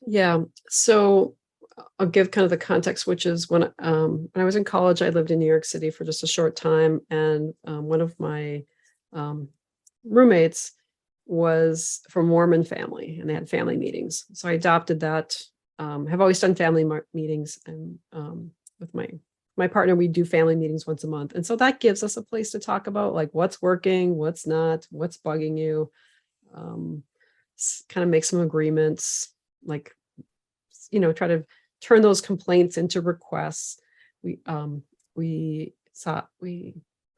Yeah. So I'll give kind of the context, which is when I was in college, I lived in New York City for just a short time. And one of my roommates was from Mormon family, and they had family meetings. So I adopted that. Have always done family meetings, and with my partner, we do family meetings once a month. And so that gives us a place to talk about like what's working, what's not, what's bugging you, kind of make some agreements, like, try to turn those complaints into requests. We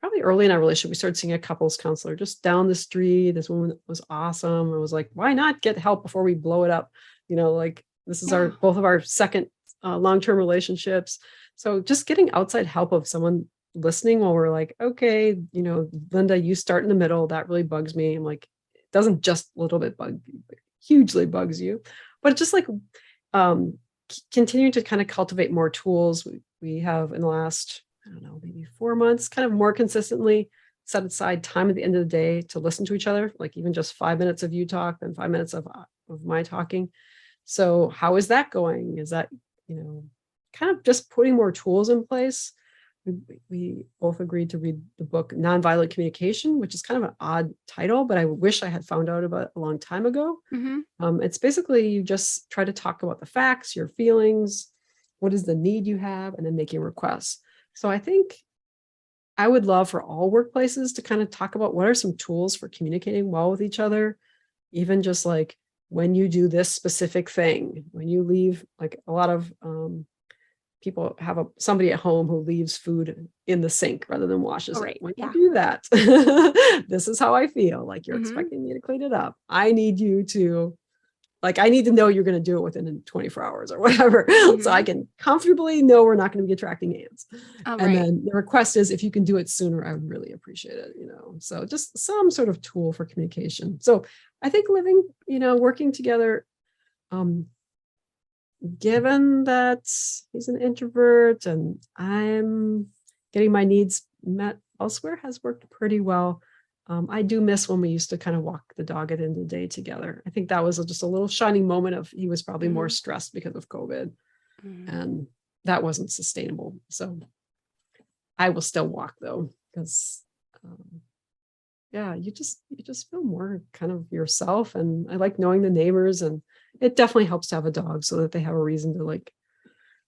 probably early in our relationship, we started seeing a couples counselor just down the street. This woman was awesome. I was like, why not get help before we blow it up? Like this is both of our second long-term relationships. So just getting outside help of someone listening while we're like, okay, Linda, you start in the middle. That really bugs me. I'm like, it doesn't just a little bit bug you, but hugely bugs you. But it's just like continuing to kind of cultivate more tools. We have in the last, I don't know, maybe 4 months, kind of more consistently set aside time at the end of the day to listen to each other, like even just 5 minutes of you talk, then 5 minutes of my talking. So how is that going? Is that, kind of just putting more tools in place? We both agreed to read the book Nonviolent Communication, which is kind of an odd title, but I wish I had found out about it a long time ago. It's basically you just try to talk about the facts, your feelings, what is the need you have, and then making requests. So I think I would love for all workplaces to kind of talk about what are some tools for communicating well with each other, even just like when you do this specific thing, when you leave, like a lot of people have somebody at home who leaves food in the sink rather than washes Oh, it. right. When Yeah. you do that, this is how I feel. Like you're Mhm. expecting me to clean it up. I need you to, like, I need to know you're going to do it within 24 hours or whatever. So I Mhm. can comfortably know we're not going to be attracting ants. Oh, And right. then the request is if you can do it sooner, I would really appreciate it, So just some sort of tool for communication. So I think living, working together, given that he's an introvert and I'm getting my needs met elsewhere, has worked pretty well. I do miss when we used to kind of walk the dog at the end of the day together. I think that was just a little shining moment of he was probably more Mhm. stressed because of COVID, Mhm. and that wasn't sustainable. So I will still walk though, because yeah, you just feel more kind of yourself. And I like knowing the neighbors, and it definitely helps to have a dog so that they have a reason to like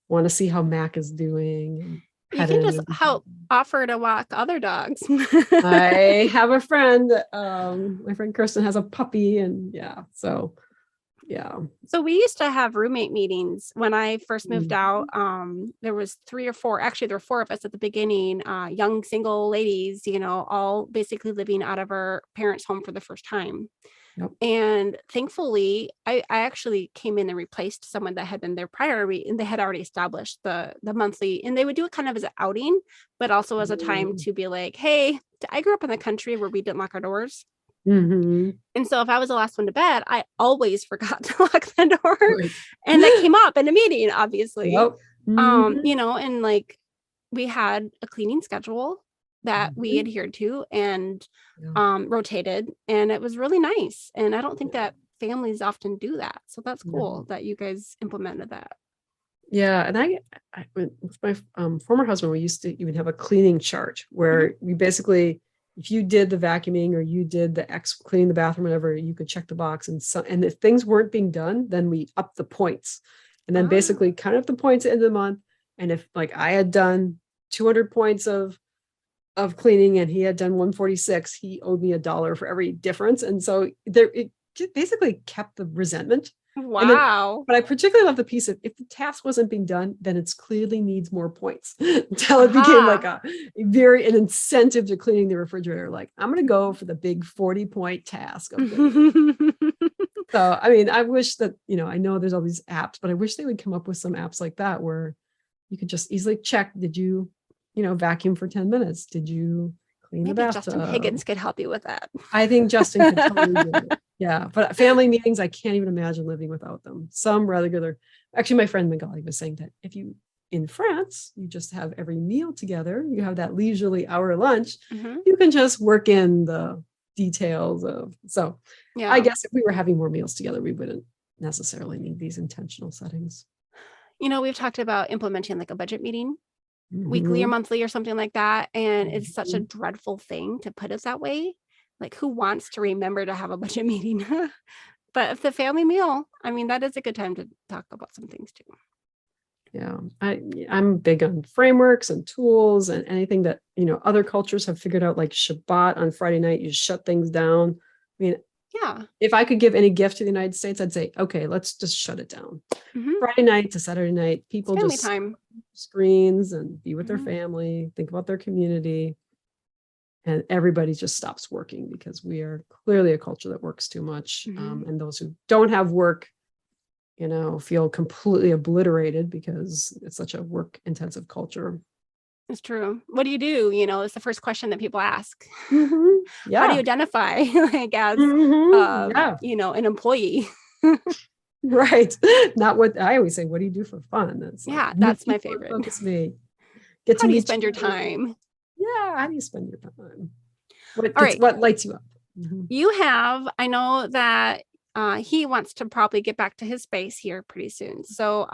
want to see how Mac is doing and You pet can him. just help offer to walk other dogs. I have a friend, my friend Kirsten has a puppy, and yeah, so yeah. So we used to have roommate meetings when I first moved out. There was 3 or 4, actually there were 4 of us at the beginning, young single ladies, all basically living out of our parents' home for the first time. Yep. And thankfully, I actually came in and replaced someone that had been there prior, and they had already established the monthly, and they would do it kind of as an outing, but also as a time to be like, hey, I grew up in the country where we didn't lock our doors. Mm-hmm. And so if I was the last one to bed, I always forgot to lock the door. Right. And that came up in a meeting, obviously. Yep. Mm-hmm. And like we had a cleaning schedule that we adhered to and Yeah. rotated, and it was really nice. And I don't think that families often do that. So that's cool that you guys implemented that. Yeah, and I with my former husband, we used to even have a cleaning chart where we basically, if you did the vacuuming or you did the cleaning the bathroom, whatever, you could check the box, and if things weren't being done, then we upped the points, and then basically count up the points at the end of the month. And if like I had done 200 points of cleaning and he had done 146, he owed me $1 for every difference, and so it just basically kept the resentment. And then, Wow. but I particularly love the piece of if the task wasn't being done, then it's clearly needs more points until it became like an incentive to cleaning the refrigerator. Like I'm going to go for the big 40-point task of cleaning. So, I mean, I wish that, I know there's all these apps, but I wish they would come up with some apps like that where you could just easily check, did you, vacuum for 10 minutes? Did you clean the Maybe bathtub? Justin Higgins could help you with that. I think Justin could totally do it. Yeah, but family meetings, I can't even imagine living without them. Some regular. Actually, my friend Magali was saying that if you in France, you just have every meal together. You have that leisurely hour lunch. You can just work in the details of. So, Yeah. I guess if we were having more meals together, we wouldn't necessarily need these intentional settings. We've talked about implementing like a budget meeting. Weekly or monthly or something like that. And it's such a dreadful thing to put us that way. Like who wants to remember to have a budget meeting? But if the family meal, I mean, that is a good time to talk about some things too. Yeah, I'm big on frameworks and tools and anything that, other cultures have figured out, like Shabbat on Friday night, you shut things down. I mean, yeah, if I could give any gift to the United States, I'd say, okay, let's just shut it down. Friday night to Saturday night, people family just time. Screens and be with their family, think about their community, and everybody just stops working because we are clearly a culture that works too much. And those who don't have work, feel completely obliterated because it's such a work intensive culture. It's true. What do you do? It's the first question that people ask. Yeah. How do you identify like as, an employee? Right. Not what I always say. What do you do for fun? That's that's my favorite. Focus me. Get how to do you spend your time? Yeah. How do you spend your time? What lights you up? You have, I know that he wants to probably get back to his space here pretty soon. So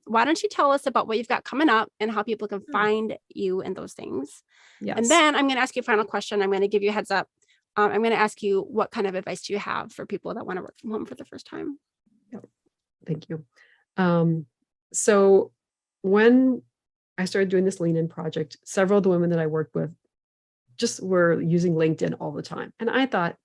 why don't you tell us about what you've got coming up and how people can find you and those things? Yes. And then I'm going to ask you a final question. I'm going to give you a heads up. I'm going to ask you, what kind of advice do you have for people that want to work from home for the first time? Yep. Thank you. So when I started doing this lean in project, several of the women that I worked with just were using LinkedIn all the time. And I thought,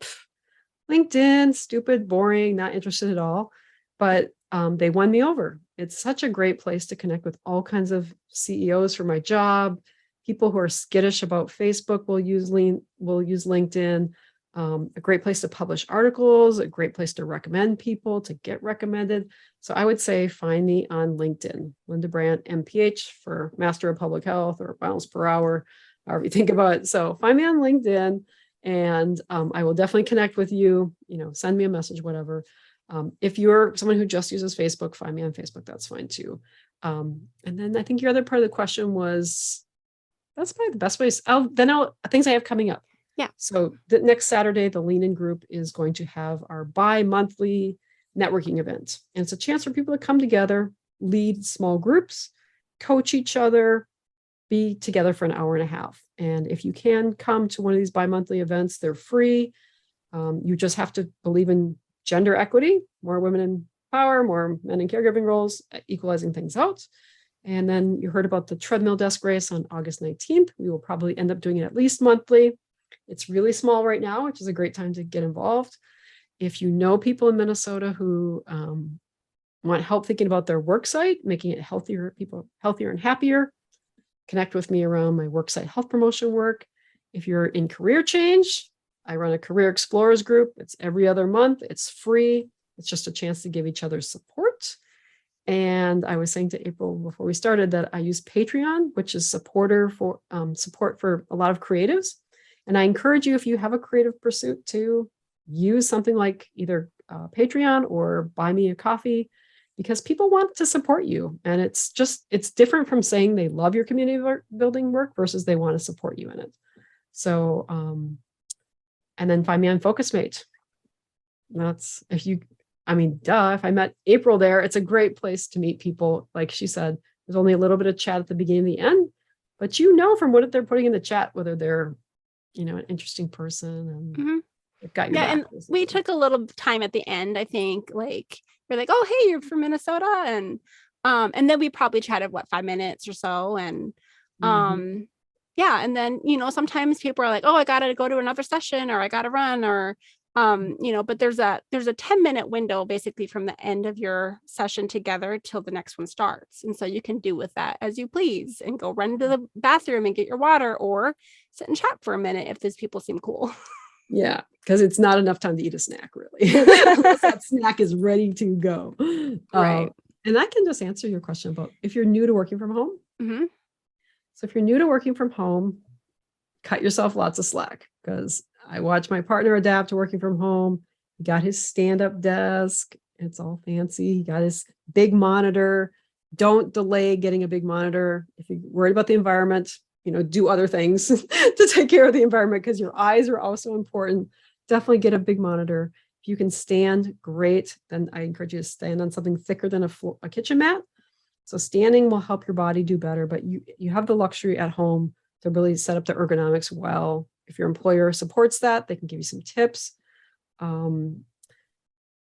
LinkedIn, stupid, boring, not interested at all. But they won me over. It's such a great place to connect with all kinds of CEOs for my job. People who are skittish about Facebook will use LinkedIn. A great place to publish articles, a great place to recommend people, to get recommended. So I would say find me on LinkedIn, Linda Brandt, MPH for Master of Public Health or miles per hour, however you think about it. So find me on LinkedIn and I will definitely connect with you, send me a message, whatever. If you're someone who just uses Facebook, find me on Facebook. That's fine too. And then I think your other part of the question was, that's probably the best ways. Things I have coming up. Yeah. So the next Saturday, the Lean In group is going to have our bi-monthly networking event. And it's a chance for people to come together, lead small groups, coach each other, be together for an hour and a half. And if you can come to one of these bi-monthly events, they're free. You just have to believe in gender equity, more women in power, more men in caregiving roles, equalizing things out. And then you heard about the Treadmill Desk race on August 19th. We will probably end up doing it at least monthly. It's really small right now, which is a great time to get involved. If you know people in Minnesota who want help thinking about their worksite, making it healthier, people healthier and happier, connect with me around my worksite health promotion work. If you're in career change, I run a career explorers group. It's every other month. It's free. It's just a chance to give each other support. And I was saying to April before we started that I use Patreon, which is support for a lot of creatives. And I encourage you, if you have a creative pursuit, to use something like either Patreon or buy me a coffee, because people want to support you. And it's different from saying they love your community building work versus they want to support you in it. So, and then find me on FocusMate. If I met April there, it's a great place to meet people. Like she said, there's only a little bit of chat at the beginning and the end, but from what they're putting in the chat, whether they're, an interesting person and they've got your back. And we took a little time at the end, I think, like, we're like, oh, hey, you're from Minnesota. And then we probably chatted 5 minutes or so. And yeah. And then, sometimes people are like, oh, I got to go to another session or I got to run or, but there's a 10-minute window basically from the end of your session together till the next one starts. And so you can do with that as you please and go run to the bathroom and get your water or sit and chat for a minute if those people seem cool. Yeah, because it's not enough time to eat a snack, really. That snack is ready to go. Right. And I can just answer your question about if you're new to working from home. Mm-hmm. So if you're new to working from home, cut yourself lots of slack, because I watch my partner adapt to working from home. He got his stand-up desk. It's all fancy. He got his big monitor. Don't delay getting a big monitor. If you're worried about the environment, do other things to take care of the environment, because your eyes are also important. Definitely get a big monitor. If you can stand, great. Then I encourage you to stand on something thicker than a kitchen mat. So standing will help your body do better, but you have the luxury at home to really set up the ergonomics well. If your employer supports that, they can give you some tips.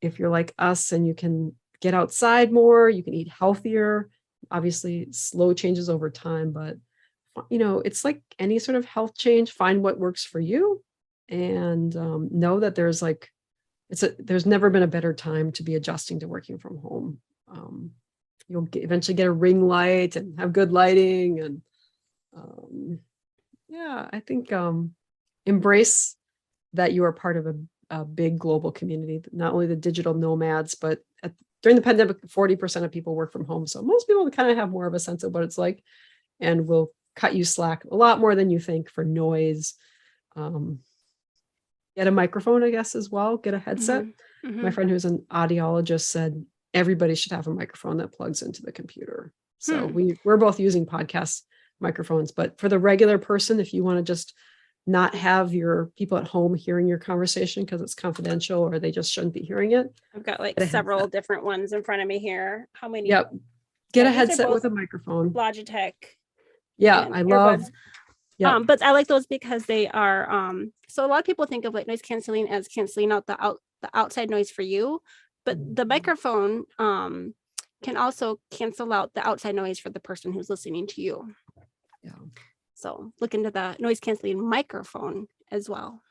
If you're like us and you can get outside more, you can eat healthier. Obviously, slow changes over time, but it's like any sort of health change. Find what works for you, and know that there's never been a better time to be adjusting to working from home. You'll eventually get a ring light and have good lighting, and I think embrace that you are part of a big global community, not only the digital nomads, but during the pandemic, 40% of people work from home. So most people kind of have more of a sense of what it's like, and will cut you slack a lot more than you think for noise. Get a microphone, I guess, as well. Get a headset. Mm-hmm. My friend who's an audiologist said everybody should have a microphone that plugs into the computer. So we're both using podcast microphones, but for the regular person, if you want to just not have your people at home hearing your conversation because it's confidential or they just shouldn't be hearing it. I've got several different ones in front of me here. How many? Yep. Get a headset with a microphone. Logitech. Yeah, I love. Yeah. But I like those because they are so a lot of people think of noise canceling as canceling out the outside noise for you, but the microphone can also cancel out the outside noise for the person who's listening to you. Yeah. So look into the noise canceling microphone as well.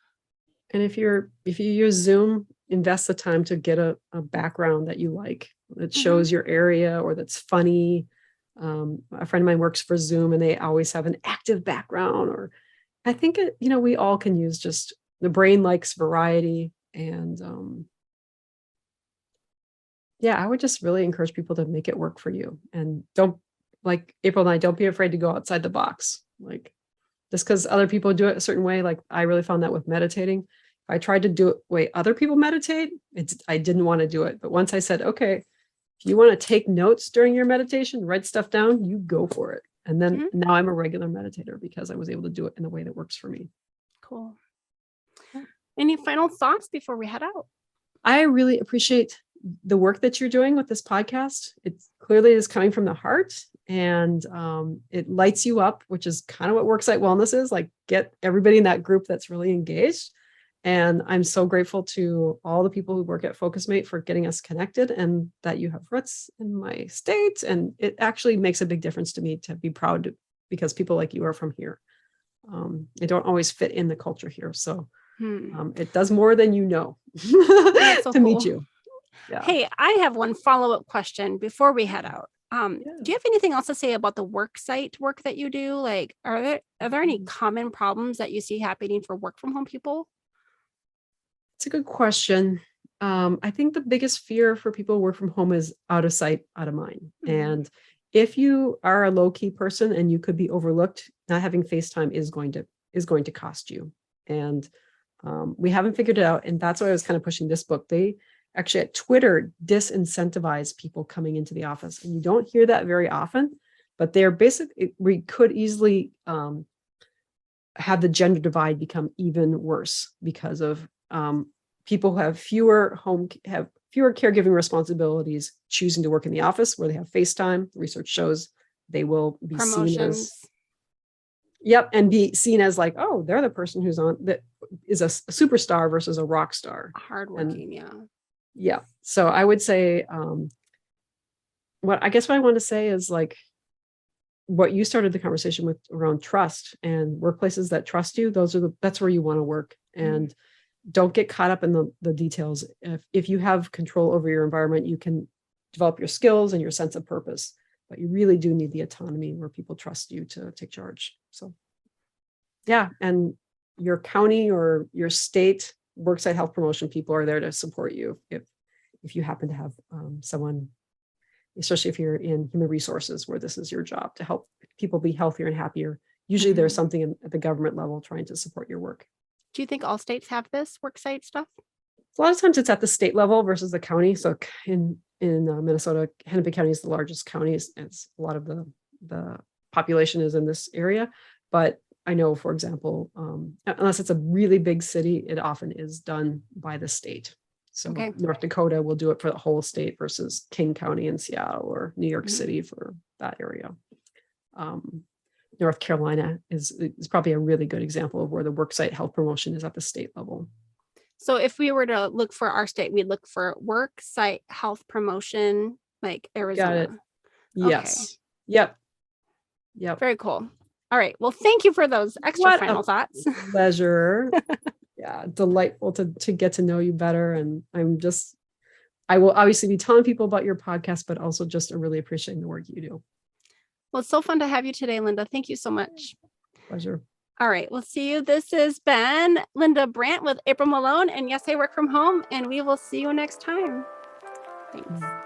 And if you use Zoom, invest the time to get a background that you like, that shows your area or that's funny. A friend of mine works for Zoom and they always have an active background, or I think we all can use, just the brain likes variety. And I would just really encourage people to make it work for you. And don't, like April and I, don't be afraid to go outside the box. Like, just because other people do it a certain way, like I really found that with meditating. If I tried to do it the way other people meditate, I didn't want to do it. But once I said, okay, if you want to take notes during your meditation, write stuff down, you go for it. And then now I'm a regular meditator because I was able to do it in a way that works for me. Cool. Any final thoughts before we head out? I really appreciate the work that you're doing with this podcast. It clearly is coming from the heart, and it lights you up, which is kind of what Worksite Wellness is, like get everybody in that group that's really engaged. And I'm so grateful to all the people who work at FocusMate for getting us connected, and that you have roots in my state. And it actually makes a big difference to me to be proud because people like you are from here. They don't always fit in the culture here. So it does more than so to meet cool. you. Yeah. Hey, I have one follow-up question before we head out. Do you have anything else to say about the worksite work that you do? Like, are there any common problems that you see happening for work from home people? It's a good question. I think the biggest fear for people who work from home is out of sight, out of mind. And if you are a low-key person and you could be overlooked, not having FaceTime is going to cost you. And we haven't figured it out. And that's why I was kind of pushing this book. They actually at Twitter disincentivize people coming into the office. And you don't hear that very often, but they're basically, we could easily have the gender divide become even worse because of people who have fewer caregiving responsibilities choosing to work in the office where they have FaceTime. Research shows they will be seen as and be seen as like, oh, they're the person who's on that is a superstar versus a rock star. Hardworking, yeah. So I would say what I want to say is like what you started the conversation with around trust, and workplaces that trust you, that's where you want to work. And don't get caught up in the details. If you have control over your environment, you can develop your skills and your sense of purpose, but you really do need the autonomy where people trust you to take charge. So and your county or your state worksite health promotion people are there to support you if you happen to have someone, especially if you're in human resources where this is your job, to help people be healthier and happier. Usually there's something at the government level trying to support your work. Do you think all states have this worksite stuff? A lot of times it's at the state level versus the county. So in Minnesota, Hennepin County is the largest county. It's a lot of the population is in this area. But I know, for example, unless it's a really big city, it often is done by the state. So North Dakota will do it for the whole state versus King County in Seattle or New York City for that area. North Carolina is probably a really good example of where the worksite health promotion is at the state level. So if we were to look for our state, we'd look for worksite health promotion, like Arizona. Got it. Yes. Yep. Very cool. All right. Well, thank you for those extra final thoughts. Pleasure. Delightful to get to know you better. And I will obviously be telling people about your podcast, but also just really appreciating the work you do. Well, it's so fun to have you today, Linda. Thank you so much. Pleasure. All right. We'll see you. This has been Linda Brandt with April Malone and Yes, I Work From Home, and we will see you next time. Thanks.